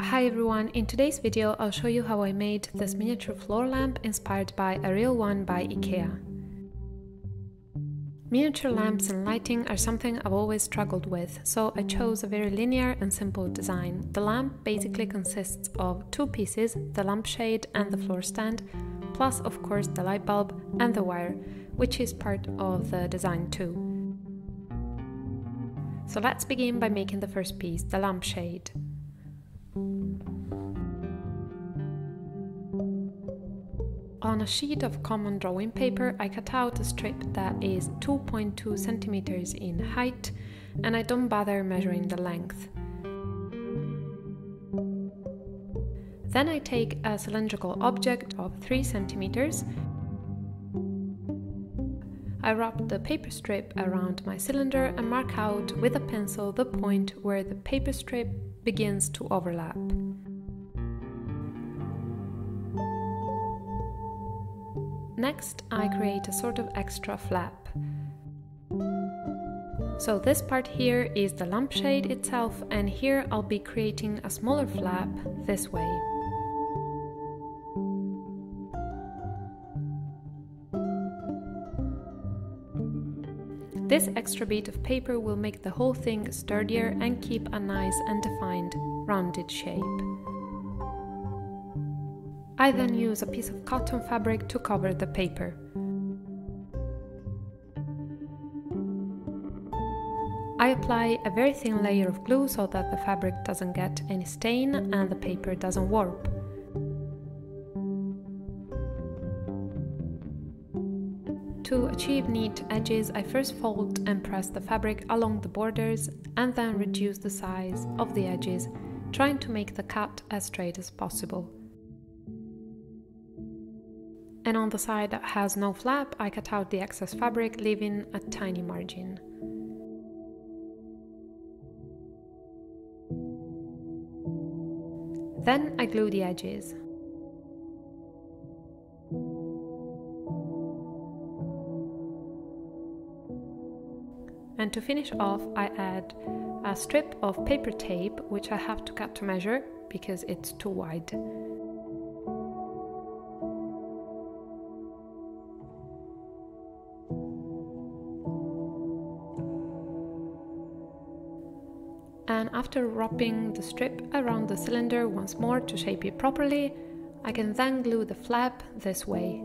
Hi everyone, in today's video I'll show you how I made this miniature floor lamp inspired by a real one by Ikea. Miniature lamps and lighting are something I've always struggled with, so I chose a very linear and simple design. The lamp basically consists of two pieces, the lampshade and the floor stand, plus of course the light bulb and the wire, which is part of the design too. So let's begin by making the first piece, the lampshade. On a sheet of common drawing paper, I cut out a strip that is 2.2 centimeters in height, and I don't bother measuring the length. Then I take a cylindrical object of 3 centimeters. I wrap the paper strip around my cylinder and mark out with a pencil the point where the paper strip begins to overlap. Next, I create a sort of extra flap. So this part here is the lampshade itself, and here I'll be creating a smaller flap this way. This extra bit of paper will make the whole thing sturdier and keep a nice and defined rounded shape. I then use a piece of cotton fabric to cover the paper. I apply a very thin layer of glue so that the fabric doesn't get any stain and the paper doesn't warp. To achieve neat edges, I first fold and press the fabric along the borders and then reduce the size of the edges, trying to make the cut as straight as possible. And on the side that has no flap, I cut out the excess fabric, leaving a tiny margin. Then I glue the edges. And to finish off, I add a strip of paper tape, which I have to cut to measure because it's too wide. And after wrapping the strip around the cylinder once more to shape it properly, I can then glue the flap this way.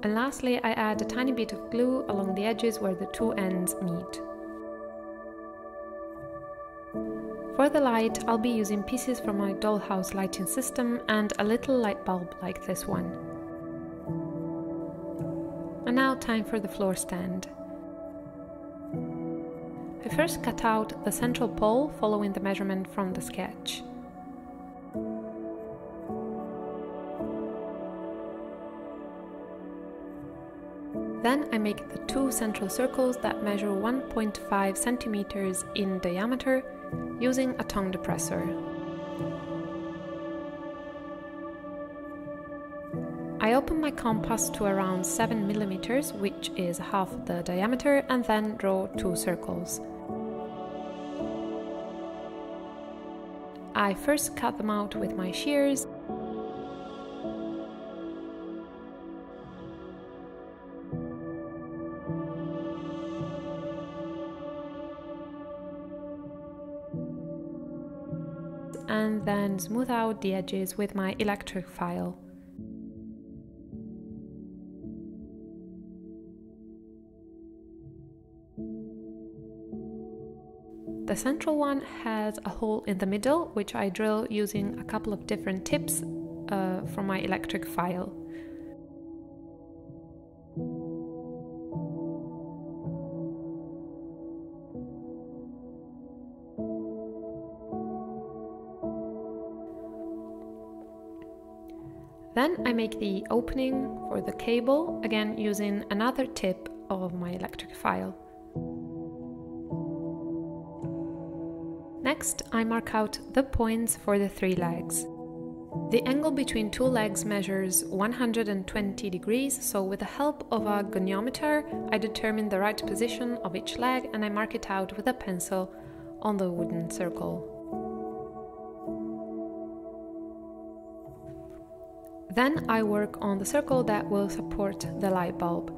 And lastly, I add a tiny bit of glue along the edges where the two ends meet. For the light, I'll be using pieces from my dollhouse lighting system and a little light bulb like this one. And now time for the floor stand. I first cut out the central pole following the measurement from the sketch. Then I make the two central circles that measure 1.5 centimeters in diameter using a tongue depressor. I open my compass to around 7 millimeters, which is half the diameter, and then draw two circles. I first cut them out with my shears. And then smooth out the edges with my electric file. The central one has a hole in the middle, which I drill using a couple of different tips from my electric file. Then I make the opening for the cable, again using another tip of my electric file. Next, I mark out the points for the 3 legs. The angle between 2 legs measures 120 degrees, so with the help of a goniometer, I determine the right position of each leg and I mark it out with a pencil on the wooden circle. Then I work on the circle that will support the light bulb.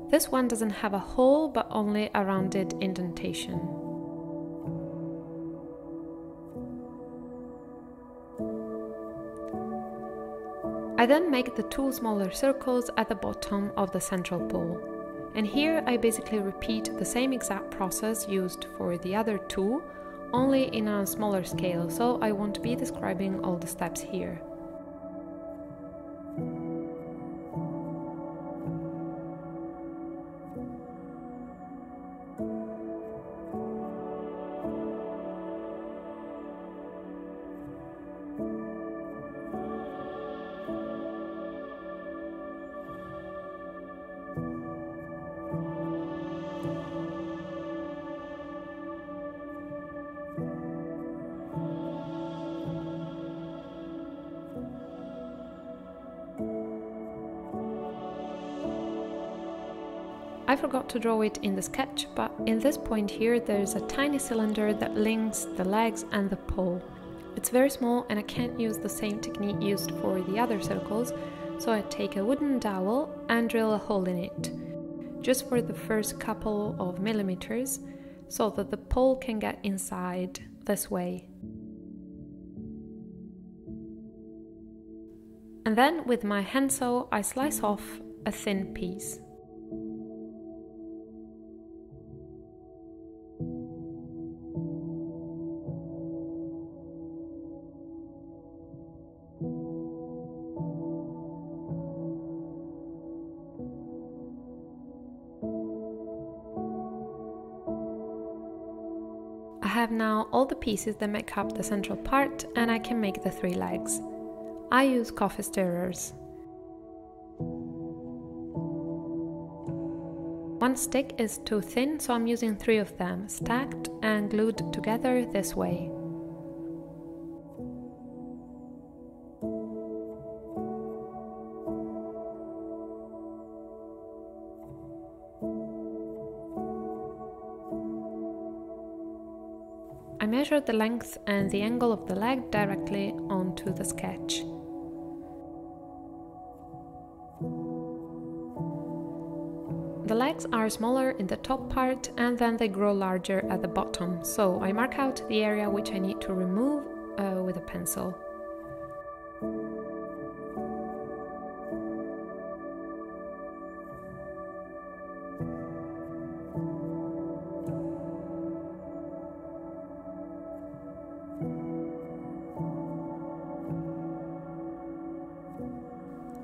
This one doesn't have a hole, but only a rounded indentation. I then make the 2 smaller circles at the bottom of the central pole. And here I basically repeat the same exact process used for the other 2, only in a smaller scale, so I won't be describing all the steps here. I forgot to draw it in the sketch, but in this point here there's a tiny cylinder that links the legs and the pole. It's very small and I can't use the same technique used for the other circles, so I take a wooden dowel and drill a hole in it, just for the first couple of millimeters, so that the pole can get inside this way. And then with my handsaw I slice off a thin piece. I have now all the pieces that make up the central part and I can make the 3 legs. I use coffee stirrers. One stick is too thin, so I'm using 3 of them, stacked and glued together this way. I measured the length and the angle of the leg directly onto the sketch. The legs are smaller in the top part and then they grow larger at the bottom, so I mark out the area which I need to remove with a pencil.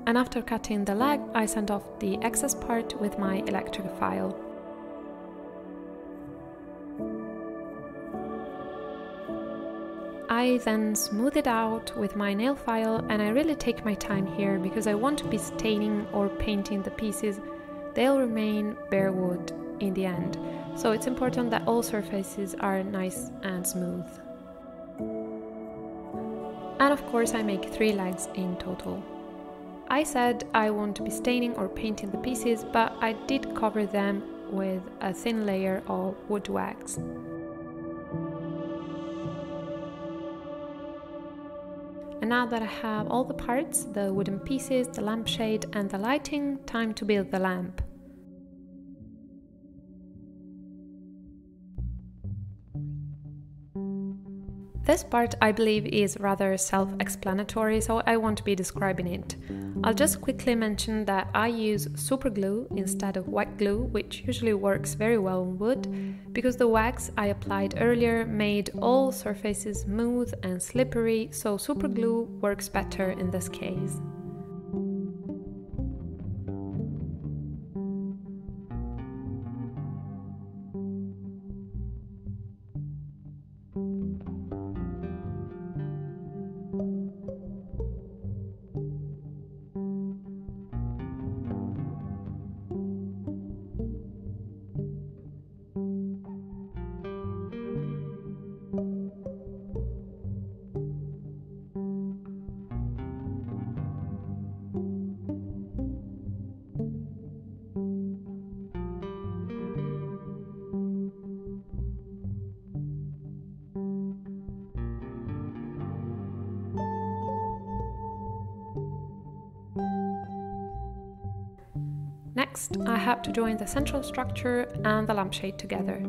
And after cutting the leg, I sand off the excess part with my electric file. I then smooth it out with my nail file, and I really take my time here because I won't be staining or painting the pieces. They'll remain bare wood in the end, so it's important that all surfaces are nice and smooth. And of course I make 3 legs in total. I said I won't be staining or painting the pieces, but I did cover them with a thin layer of wood wax. And now that I have all the parts, the wooden pieces, the lampshade and the lighting, time to build the lamp. This part, I believe, is rather self-explanatory, so I won't be describing it. I'll just quickly mention that I use super glue instead of white glue, which usually works very well on wood, because the wax I applied earlier made all surfaces smooth and slippery, so super glue works better in this case. Next, I had to join the central structure and the lampshade together.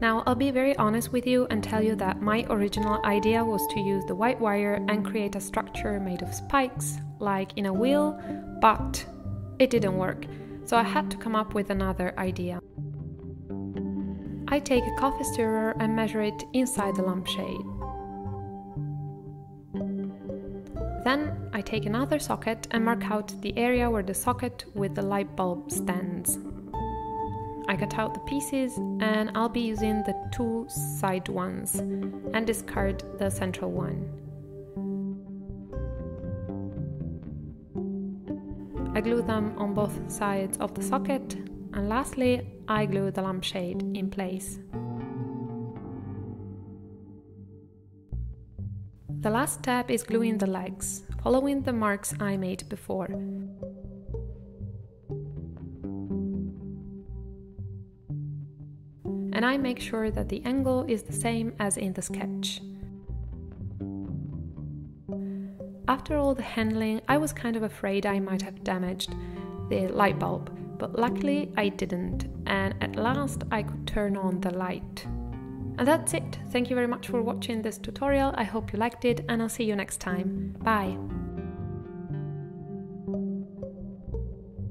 Now, I'll be very honest with you and tell you that my original idea was to use the white wire and create a structure made of spikes, like in a wheel, but it didn't work, so I had to come up with another idea. I take a coffee stirrer and measure it inside the lampshade. Then I take another socket and mark out the area where the socket with the light bulb stands. I cut out the pieces and I'll be using the two side ones and discard the central one. I glue them on both sides of the socket, and lastly I glue the lampshade in place. The last step is gluing the legs, following the marks I made before. And I make sure that the angle is the same as in the sketch. After all the handling, I was kind of afraid I might have damaged the light bulb, but luckily I didn't, and at last I could turn on the light. And that's it. Thank you very much for watching this tutorial. I hope you liked it, and I'll see you next time. Bye!